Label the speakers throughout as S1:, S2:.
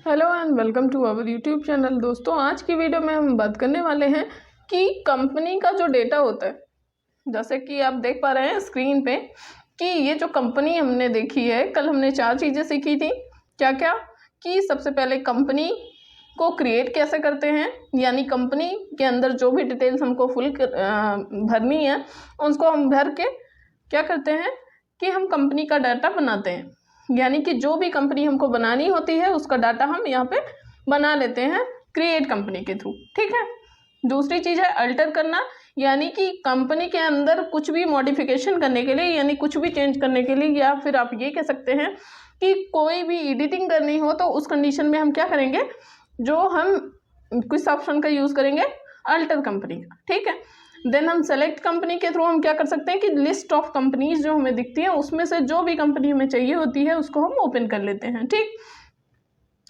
S1: Hello and welcome to our YouTube channel. दोस्तों, आज की वीडियो में हम बात करने वाले हैं कि कंपनी का जो डेटा होता है, जैसे कि आप देख पा रहे हैं स्क्रीन पे कि ये जो कंपनी हमने देखी है, कल हमने 4 चीज़ें सीखी थी। क्या क्या? कि सबसे पहले कंपनी को क्रिएट कैसे करते हैं, यानी कंपनी के अंदर जो भी डिटेल्स हमको फुल भरनी है उसको हम भर के क्या करते हैं कि हम कंपनी का डाटा बनाते हैं। यानी कि जो भी कंपनी हमको बनानी होती है उसका डाटा हम यहाँ पे बना लेते हैं क्रिएट कंपनी के थ्रू। ठीक है। दूसरी चीज़ है अल्टर करना, यानी कि कंपनी के अंदर कुछ भी मॉडिफिकेशन करने के लिए, यानी कुछ भी चेंज करने के लिए, या फिर आप ये कह सकते हैं कि कोई भी एडिटिंग करनी हो तो उस कंडीशन में हम क्या करेंगे, जो हम किस ऑप्शन का यूज़ करेंगे, अल्टर कंपनी का। ठीक है। देन हम सेलेक्ट कंपनी के थ्रू हम क्या कर सकते हैं कि लिस्ट ऑफ कंपनीज जो हमें दिखती हैं उसमें से जो भी कंपनी हमें चाहिए होती है उसको हम ओपन कर लेते हैं। ठीक।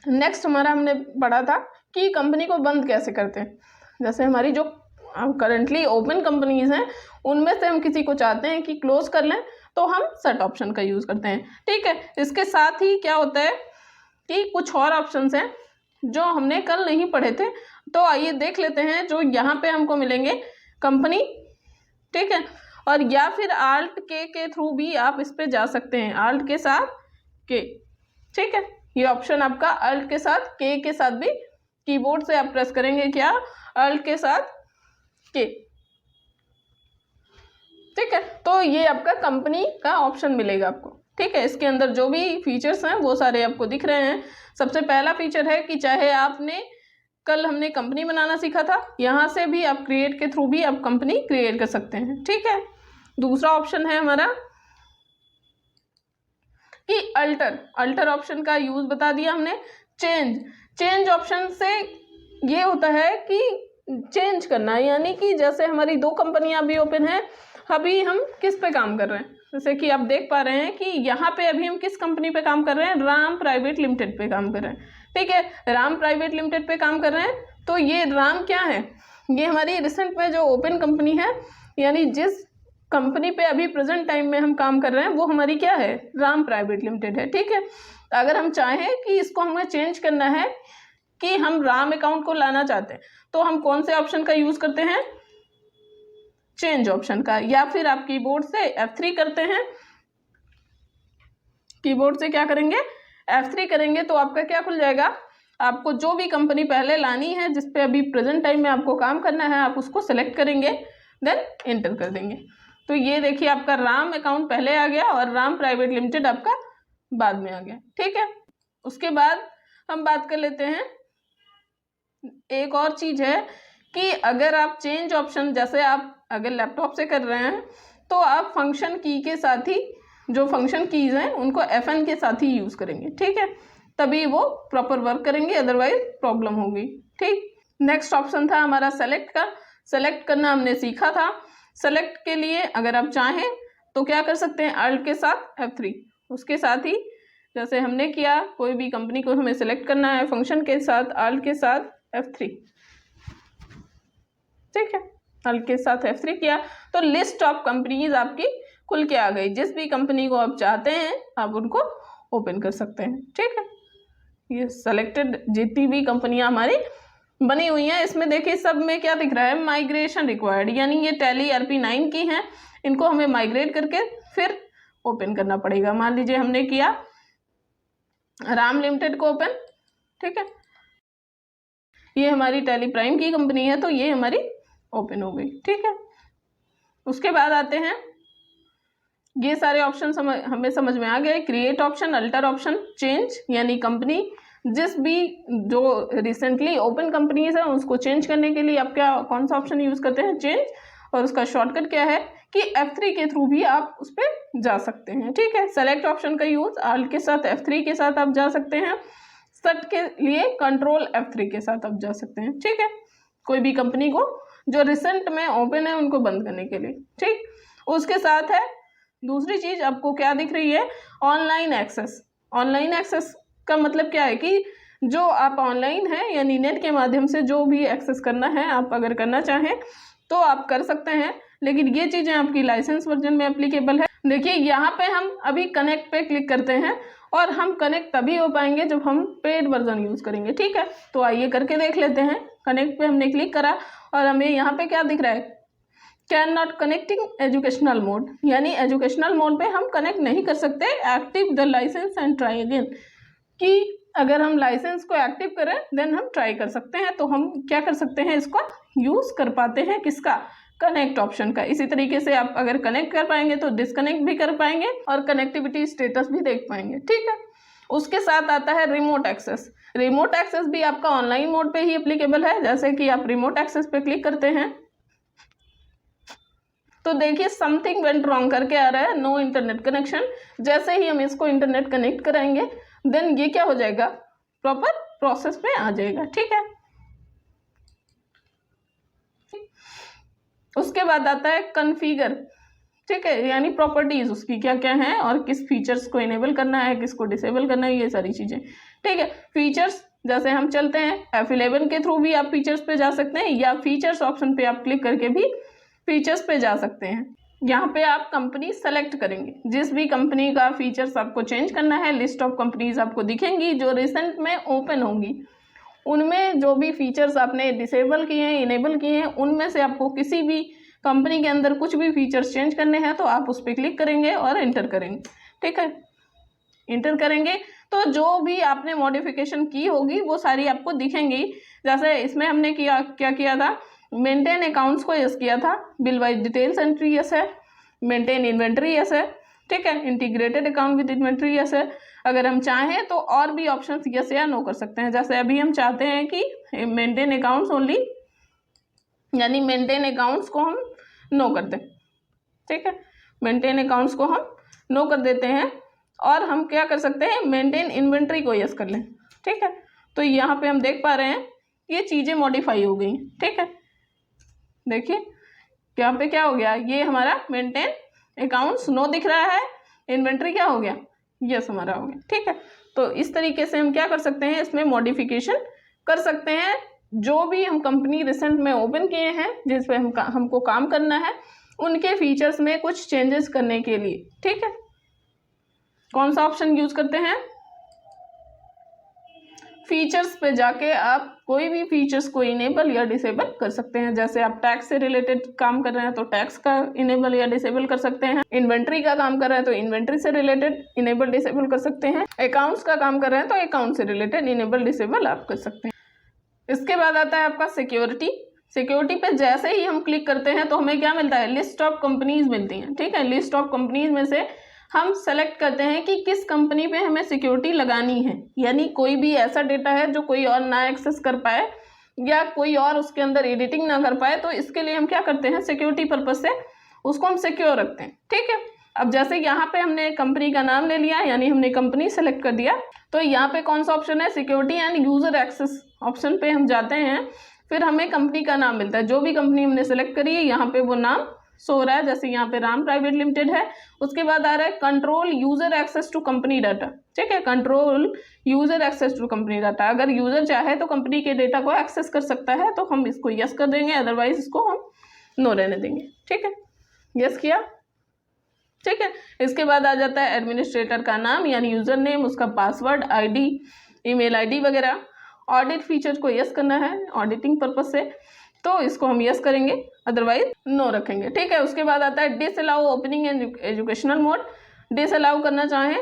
S1: नेक्स्ट हमारा हमने पढ़ा था कि कंपनी को बंद कैसे करते हैं। जैसे हमारी जो करंटली ओपन कंपनीज हैं उनमें से हम किसी को चाहते हैं कि क्लोज कर लें तो हम सेट ऑप्शन का यूज़ करते हैं। ठीक है। इसके साथ ही क्या होता है कि कुछ और ऑप्शंस हैं जो हमने कल नहीं पढ़े थे, तो आइए देख लेते हैं। जो यहाँ पे हमको मिलेंगे कंपनी, ठीक है, और या फिर आल्ट के थ्रू भी आप इस पे जा सकते हैं, आल्ट के साथ के। ठीक है। ये ऑप्शन आपका अल्ट के साथ के साथ भी कीबोर्ड से आप प्रेस करेंगे, क्या, अल्ट के साथ के। ठीक है। तो ये आपका कंपनी का ऑप्शन मिलेगा आपको। ठीक है। इसके अंदर जो भी फीचर्स हैं वो सारे आपको दिख रहे हैं। सबसे पहला फीचर है कि चाहे आपने कल हमने कंपनी बनाना सीखा था, यहाँ से भी आप क्रिएट के थ्रू भी आप कंपनी क्रिएट कर सकते हैं। ठीक है। दूसरा ऑप्शन है हमारा कि अल्टर ऑप्शन का यूज बता दिया हमने। चेंज ऑप्शन से ये होता है कि चेंज करना, यानी कि जैसे हमारी 2 कंपनियां अभी ओपन है, अभी हम किस पे काम कर रहे हैं, जैसे कि आप देख पा रहे हैं कि यहाँ पे अभी हम किस कंपनी पे काम कर रहे हैं, राम प्राइवेट लिमिटेड पे काम कर रहे हैं। ठीक है। राम प्राइवेट लिमिटेड पे काम कर रहे हैं, तो ये राम क्या है, ये हमारी रिसेंट में जो ओपन कंपनी है, यानी जिस कंपनी पे अभी प्रेजेंट टाइम में हम काम कर रहे हैं वो हमारी क्या है, राम प्राइवेट लिमिटेड है। ठीक है। अगर हम चाहें कि इसको हमें चेंज करना है कि हम राम अकाउंट को लाना चाहते हैं, तो हम कौन से ऑप्शन का यूज करते हैं, चेंज ऑप्शन का, या फिर आप कीबोर्ड से F3 करते हैं। कीबोर्ड से क्या करेंगे, F3 करेंगे तो आपका क्या खुल जाएगा, आपको जो भी कंपनी पहले लानी है जिस पे अभी प्रेजेंट टाइम में आपको काम करना है, आप उसको सेलेक्ट करेंगे, देन एंटर कर देंगे। तो ये देखिए आपका राम अकाउंट पहले आ गया और राम प्राइवेट लिमिटेड आपका बाद में आ गया। ठीक है। उसके बाद हम बात कर लेते हैं, एक और चीज है कि अगर आप चेंज ऑप्शन, जैसे आप अगर लैपटॉप से कर रहे हैं तो आप फंक्शन की के साथ ही, जो फंक्शन कीज हैं उनको FN के साथ ही यूज करेंगे। ठीक है। तभी वो प्रॉपर वर्क करेंगे, अदरवाइज प्रॉब्लम होगी। ठीक। नेक्स्ट ऑप्शन था हमारा सेलेक्ट का। सेलेक्ट करना हमने सीखा था। सेलेक्ट के लिए अगर आप चाहें तो क्या कर सकते हैं, अल्ट के साथ F3, उसके साथ ही जैसे हमने किया, कोई भी कंपनी को हमें सेलेक्ट करना है फंक्शन के साथ, अल्ट के साथ F3। ठीक है। अल्ट के साथ F3 किया तो लिस्ट ऑफ कंपनीज आपकी खुल के आ गई। जिस भी कंपनी को आप चाहते हैं आप उनको ओपन कर सकते हैं। ठीक है। ये सेलेक्टेड जितनी भी कंपनियां हमारी बनी हुई हैं, इसमें देखिए सब में क्या दिख रहा है, माइग्रेशन रिक्वायर्ड, यानी ये टैली RP9 की हैं, इनको हमें माइग्रेट करके फिर ओपन करना पड़ेगा। मान लीजिए हमने किया राम लिमिटेड को ओपन। ठीक है। ये हमारी टैली प्राइम की कंपनी है तो ये हमारी ओपन हो गई। ठीक है। उसके बाद आते हैं, ये सारे ऑप्शन हमें समझ में आ गए। Create option, alter option, change, यानी कंपनी जिस भी जो रिसेंटली ओपन कंपनीज है उसको चेंज करने के लिए आप क्या, कौन सा ऑप्शन यूज करते हैं, चेंज, और उसका शॉर्टकट क्या है कि F3 के थ्रू भी आप उस पर जा सकते हैं। ठीक है। सेलेक्ट ऑप्शन का यूज अल्ट के साथ F3 के साथ आप जा सकते हैं। सेट के लिए कंट्रोल F3 के साथ आप जा सकते हैं। ठीक है। कोई भी कंपनी को जो रिसेंट में ओपन है उनको बंद करने के लिए। ठीक। उसके साथ है दूसरी चीज आपको क्या दिख रही है, ऑनलाइन एक्सेस। ऑनलाइन एक्सेस का मतलब क्या है कि जो आप ऑनलाइन है, यानी नेट के माध्यम से जो भी एक्सेस करना है, आप अगर करना चाहें तो आप कर सकते हैं, लेकिन ये चीजें आपकी लाइसेंस वर्जन में एप्लीकेबल है। देखिए यहाँ पे हम अभी कनेक्ट पे क्लिक करते हैं और हम कनेक्ट तभी हो पाएंगे जब हम पेड वर्जन यूज़ करेंगे। ठीक है, तो आइए करके देख लेते हैं। कनेक्ट पे हमने क्लिक करा और हमें यहाँ पे क्या दिख रहा है, can not connecting educational mode, यानी एजुकेशनल मोड पे हम कनेक्ट नहीं कर सकते। Active the licence and try again, कि अगर हम लाइसेंस को एक्टिव करें देन हम ट्राई कर सकते हैं। तो हम क्या कर सकते हैं, इसको यूज़ कर पाते हैं, किसका, कनेक्ट ऑप्शन का। इसी तरीके से आप अगर कनेक्ट कर पाएंगे तो डिसकनेक्ट भी कर पाएंगे और कनेक्टिविटी स्टेटस भी देख पाएंगे। ठीक है, उसके साथ आता है रिमोट एक्सेस। रिमोट एक्सेस भी आपका ऑनलाइन मोड पे ही एप्लीकेबल है। जैसे कि आप रिमोट एक्सेस पे क्लिक करते हैं तो देखिए समथिंग वेंट रॉन्ग करके आ रहा है, नो इंटरनेट कनेक्शन। जैसे ही हम इसको इंटरनेट कनेक्ट कराएंगे देन ये क्या हो जाएगा, प्रॉपर प्रोसेस में आ जाएगा। ठीक है, उसके बाद आता है कॉन्फ़िगर। ठीक है, यानी प्रॉपर्टीज उसकी क्या क्या हैं और किस फीचर्स को इनेबल करना है, किसको डिसेबल करना है, ये सारी चीजें। ठीक है, फीचर्स जैसे हम चलते हैं F11 के थ्रू भी आप फीचर्स पे जा सकते हैं, या फीचर्स ऑप्शन पे आप क्लिक करके भी फीचर्स पे जा सकते हैं। यहाँ पे आप कंपनी सेलेक्ट करेंगे, जिस भी कंपनी का फीचर्स आपको चेंज करना है, लिस्ट ऑफ कंपनीज आपको दिखेंगी जो रिसेंट में ओपन होंगी। उनमें जो भी फीचर्स आपने डिसेबल किए हैं, इनेबल किए हैं, उनमें से आपको किसी भी कंपनी के अंदर कुछ भी फीचर्स चेंज करने हैं तो आप उस पर क्लिक करेंगे और इंटर करेंगे। ठीक है, इंटर करेंगे तो जो भी आपने मॉडिफिकेशन की होगी वो सारी आपको दिखेंगी। जैसे इसमें हमने क्या किया था, मेंटेन अकाउंट्स को यस किया था, bill wise details entry yes है, मेंटेन इन्वेंट्री यस है। ठीक है, integrated account with inventory yes है। अगर हम चाहें तो और भी ऑप्शंस यस या नो कर सकते हैं। जैसे अभी हम चाहते हैं कि मेंटेन अकाउंट्स ओनली, यानी मेंटेन अकाउंट्स को हम नो कर दें। ठीक है, मेंटेन अकाउंट्स को हम नो कर देते हैं और हम क्या कर सकते हैं, मेंटेन इन्वेंट्री को यस कर लें। ठीक है, तो यहाँ पे हम देख पा रहे हैं ये चीज़ें मॉडिफाई हो गई। ठीक है, देखिए यहाँ पे क्या हो गया, ये हमारा मेंटेन अकाउंट्स नो दिख रहा है, इन्वेंट्री क्या हो गया, यस हमारा हो गया। ठीक है, तो इस तरीके से हम क्या कर सकते हैं, इसमें मॉडिफिकेशन कर सकते हैं। जो भी हम कंपनी रिसेंट में ओपन किए हैं, जिस पे हमको काम करना है, उनके फीचर्स में कुछ चेंजेस करने के लिए। ठीक है, कौन सा ऑप्शन यूज करते हैं, फीचर्स पे जाके आप कोई भी फीचर्स को इनेबल या डिसेबल कर सकते हैं। जैसे आप टैक्स से रिलेटेड काम कर रहे हैं तो टैक्स का इनेबल या डिसेबल कर सकते हैं, इन्वेंट्री का काम कर रहे हैं तो इन्वेंट्री से रिलेटेड इनेबल डिसेबल कर सकते हैं, अकाउंट्स का काम कर रहे हैं तो अकाउंट से रिलेटेड इनेबल डिसेबल आप कर सकते हैं। इसके बाद आता है आपका सिक्योरिटी। सिक्योरिटी पे जैसे ही हम क्लिक करते हैं तो हमें क्या मिलता है, लिस्ट ऑफ कंपनीज मिलती हैं। ठीक है, लिस्ट ऑफ कंपनीज में से हम सेलेक्ट करते हैं कि किस कंपनी पे हमें सिक्योरिटी लगानी है, यानी कोई भी ऐसा डेटा है जो कोई और ना एक्सेस कर पाए या कोई और उसके अंदर एडिटिंग ना कर पाए, तो इसके लिए हम क्या करते हैं, सिक्योरिटी पर्पज से उसको हम सिक्योर रखते हैं। ठीक है, अब जैसे यहाँ पे हमने कंपनी का नाम ले लिया, यानी हमने कंपनी सेलेक्ट कर दिया, तो यहाँ पे कौन सा ऑप्शन है, security and user access option पे हम जाते हैं। फिर हमें कंपनी का नाम मिलता है, जो भी कंपनी हमने सेलेक्ट करी है यहाँ पे वो नाम सो हो रहा है। जैसे यहाँ पे राम प्राइवेट लिमिटेड है। उसके बाद आ रहा है control user access to company data. ठीक है, control user access to company data, अगर यूजर चाहे तो कंपनी के डेटा को एक्सेस कर सकता है तो हम इसको यस कर देंगे, अदरवाइज इसको हम नो रहने देंगे। ठीक है, यस किया। ठीक है, इसके बाद आ जाता है एडमिनिस्ट्रेटर का नाम, यानी यूजर नेम, उसका पासवर्ड, आईडी, ईमेल आईडी वगैरह। ऑडिट फीचर को यस करना है ऑडिटिंग पर्पज से, तो इसको हम यस करेंगे, अदरवाइज नो रखेंगे। ठीक है, उसके बाद आता है disallow opening educational mode. Disallow करना चाहें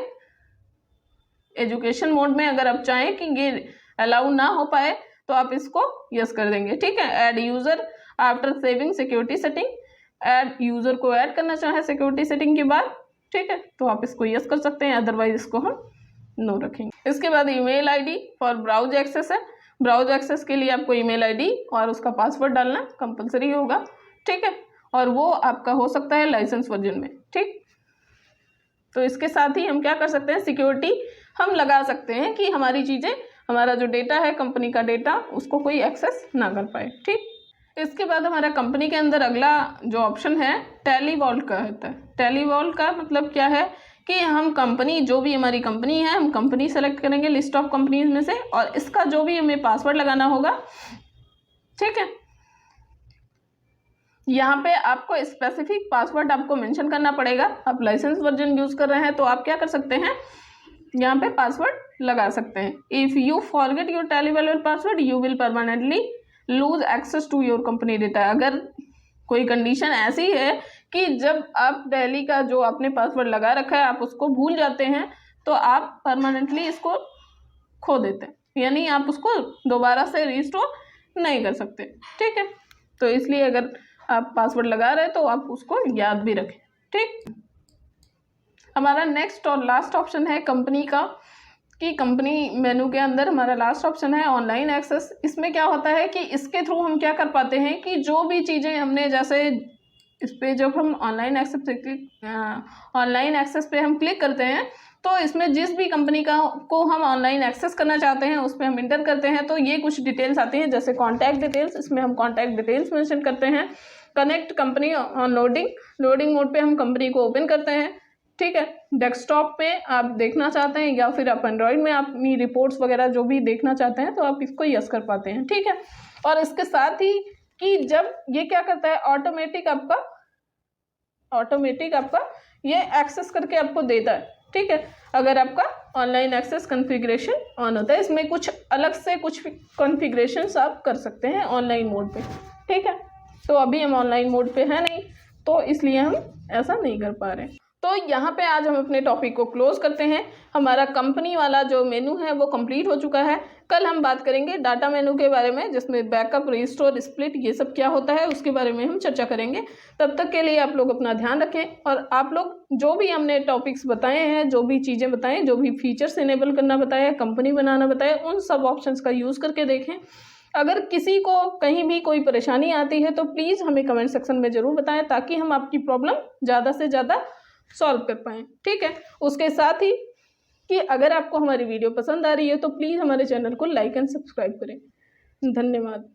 S1: एजुकेशन मोड में, अगर आप चाहें कि ये अलाउ ना हो पाए तो आप इसको यस कर देंगे। ठीक है, add user after saving security setting, add user को ऐड करना चाहें सिक्योरिटी सेटिंग के बाद, ठीक है, तो आप इसको यस कर सकते हैं, अदरवाइज इसको हम नो रखेंगे। इसके बाद email ID for browse access है। ब्राउज एक्सेस के लिए आपको ईमेल आईडी और उसका पासवर्ड डालना कंपलसरी होगा। ठीक है, और वो आपका हो सकता है लाइसेंस वर्जन में। ठीक, तो इसके साथ ही हम क्या कर सकते हैं, सिक्योरिटी हम लगा सकते हैं कि हमारी चीज़ें, हमारा जो डेटा है कंपनी का डेटा, उसको कोई एक्सेस ना कर पाए। ठीक, इसके बाद हमारा कंपनी के अंदर अगला जो ऑप्शन है टैली वॉल्ट का होता है। टैली वॉल्ट का मतलब क्या है कि हम कंपनी, जो भी हमारी कंपनी है, हम कंपनी सेलेक्ट करेंगे लिस्ट ऑफ कंपनीज में से, और इसका जो भी हमें पासवर्ड लगाना होगा। ठीक है, यहाँ पे आपको स्पेसिफिक पासवर्ड आपको मेंशन करना पड़ेगा। आप लाइसेंस वर्जन यूज कर रहे हैं तो आप क्या कर सकते हैं, यहाँ पे पासवर्ड लगा सकते हैं। If you forget your Tally valid password you will permanently lose access to your company data. अगर कोई कंडीशन ऐसी है कि जब आप टैली का जो आपने पासवर्ड लगा रखा है आप उसको भूल जाते हैं तो आप परमानेंटली इसको खो देते हैं, यानी आप उसको दोबारा से रिस्टोर नहीं कर सकते। ठीक है, तो इसलिए अगर आप पासवर्ड लगा रहे हैं तो आप उसको याद भी रखें। ठीक, हमारा नेक्स्ट और लास्ट ऑप्शन है कंपनी का, कि कंपनी मेनू के अंदर हमारा लास्ट ऑप्शन है ऑनलाइन एक्सेस। इसमें क्या होता है कि इसके थ्रू हम क्या कर पाते हैं कि जो भी चीज़ें हमने, जैसे इस पर जब हम ऑनलाइन एक्सेस पे हम क्लिक करते हैं तो इसमें जिस भी कंपनी को हम ऑनलाइन एक्सेस करना चाहते हैं उस पर हम इंटर करते हैं तो ये कुछ डिटेल्स आती हैं, जैसे कॉन्टैक्ट डिटेल्स। इसमें हम कॉन्टैक्ट डिटेल्स मेंशन करते हैं। Connect company on loading mode पे हम कंपनी को ओपन करते हैं। ठीक है, डेस्कटॉप पे आप देखना चाहते हैं या फिर आप एंड्रॉइड में अपनी रिपोर्ट्स वगैरह जो भी देखना चाहते हैं तो आप इसको यस कर पाते हैं। ठीक है, और इसके साथ ही कि जब ये क्या करता है ऑटोमेटिक आपका ये एक्सेस करके आपको देता है। ठीक है, अगर आपका ऑनलाइन एक्सेस कॉन्फ़िगरेशन ऑन होता है, इसमें कुछ अलग से कुछ कॉन्फ़िगरेशंस आप कर सकते हैं ऑनलाइन मोड पे। ठीक है, तो अभी हम ऑनलाइन मोड पे हैं नहीं तो इसलिए हम ऐसा नहीं कर पा रहे। तो यहाँ पे आज हम अपने टॉपिक को क्लोज करते हैं। हमारा कंपनी वाला जो मेनू है वो कंप्लीट हो चुका है। कल हम बात करेंगे डाटा मेनू के बारे में, जिसमें बैकअप, रिस्टोर, स्प्लिट ये सब क्या होता है उसके बारे में हम चर्चा करेंगे। तब तक के लिए आप लोग अपना ध्यान रखें और आप लोग जो भी हमने टॉपिक्स बताए हैं, जो भी चीज़ें बताएं, जो भी फीचर्स इनेबल करना बताया, कंपनी बनाना बताया, उन सब ऑप्शंस का यूज़ करके देखें। अगर किसी को कहीं भी कोई परेशानी आती है तो प्लीज़ हमें कमेंट सेक्शन में ज़रूर बताएं ताकि हम आपकी प्रॉब्लम ज़्यादा से ज़्यादा सॉल्व कर पाएँ। ठीक है, उसके साथ ही कि अगर आपको हमारी वीडियो पसंद आ रही है तो प्लीज़ हमारे चैनल को लाइक एंड सब्सक्राइब करें। धन्यवाद।